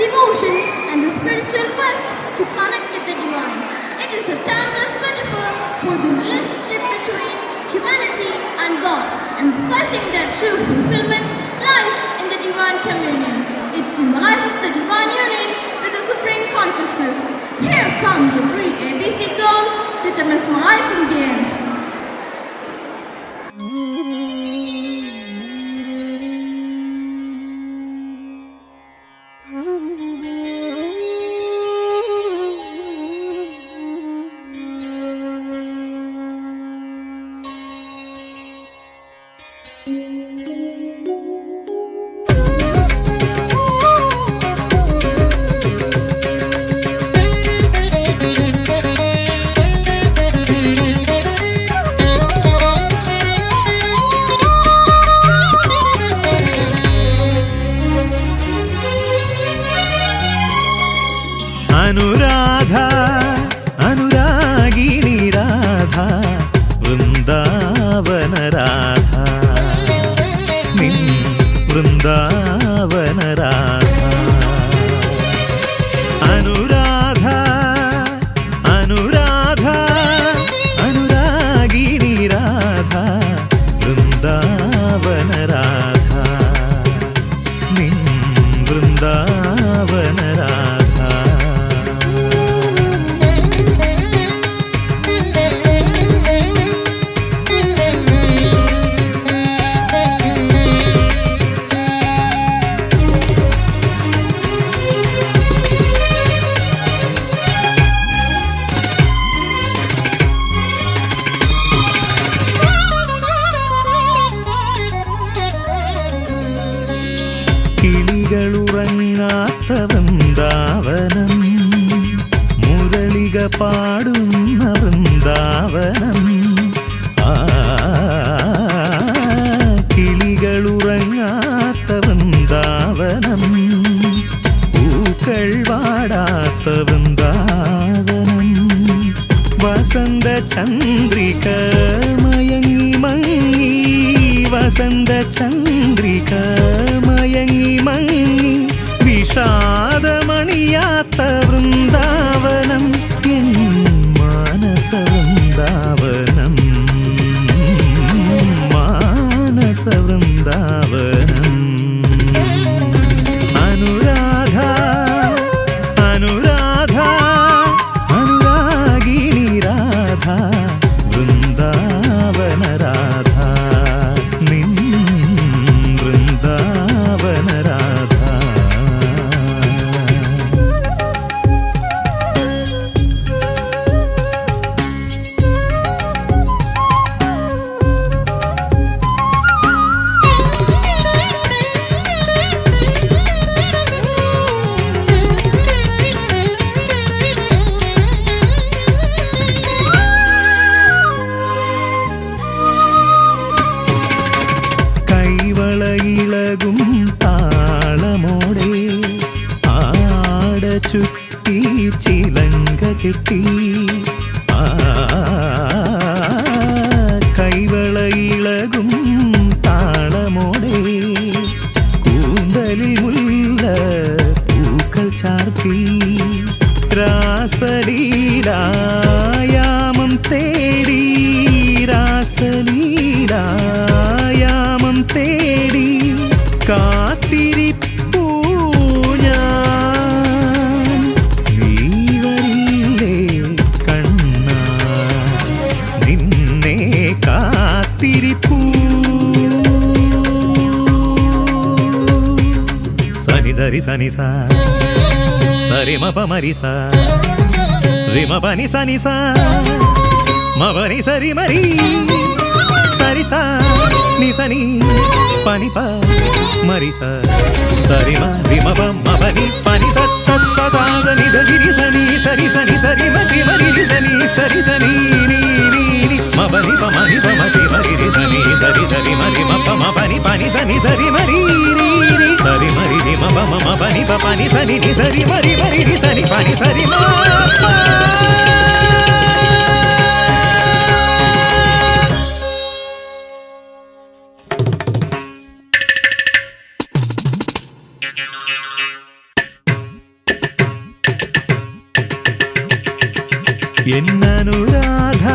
devotion and the spiritual quest to connect with the divine. It is a timeless metaphor for the relationship between humanity and God, emphasizing that true fulfillment lies in the divine communion. It symbolizes the divine union with the supreme consciousness. Here come the three ABC girls with the mesmerizing games. Anuradha അനുരാഗിണി Radha Vrindavana Radha നിൻ വൃന്ദാവന രാധ അനുരാധ അനുരാധ അനുരാഗിണി രാധ വൃന്ദാവന രാധ നിൻ വൃന്ദാവന രാധ കിളികളുറങ്ങാത്ത വൃന്ദാവനം മുരളിക പാടുന്ന വൃന്ദാവനം കിളികളുറങ്ങാത്ത വൃന്ദാവനം പൂക്കൾ വാടാത്ത വൃന്ദാവനം വസന്ത ചന്ദ്രിക മയങ്ങി മങ്ങി വസന്ത ചന്ദ്രിക മയങ്ങി മങ്ങി വിഷാദമണിയാത്ത Vrindavanam N മാനസ വൃന്ദാവനം മാനസ വൃന്ദാവനം അനുരാധ അനുരാധ അനുരാഗിണി രാധ വൃന്ദാവന രാധ നിൻ വൃന്ദാവന രാധ കൈവളയിളകും താളമോടെ ആട ചുറ്റി ചിലങ്ക കെട്ടി കൈവളയിളകും താളമോടെ കൂന്തലിൽ മുല്ല പൂക്കൾ ചാർത്തി രാസലീലായാമം തേടി രാസലീലായാമം തേടി കാത്തിരിപ്പൂ ഞാൻ നീ വരില്ലേ കണ്ണാ നിന്നെ കാത്തിരിപ്പൂ സനി സരി സനി സ സരി മപ മരി സ റിമ പനി സനി സ മപനി സരി മരി സരി സ നി സനി പനി പ മരി സ സരി മ റിമ പ മപനി പനി സ സ സ സ സനി സരി സനി സരി സനി സരി മരി മരി സനി സരി സനി നി നി നി മപനി പ മനി പ മരി മരി സനി സരി സരി മരി മ പ മപനി പനി സനി സരി മരി രി രി സരി മരി രി മ പ മ പനി പ പനി സനി നി സരി മരി മരി രി സനി പനി സരി മ എന്നനുരാധ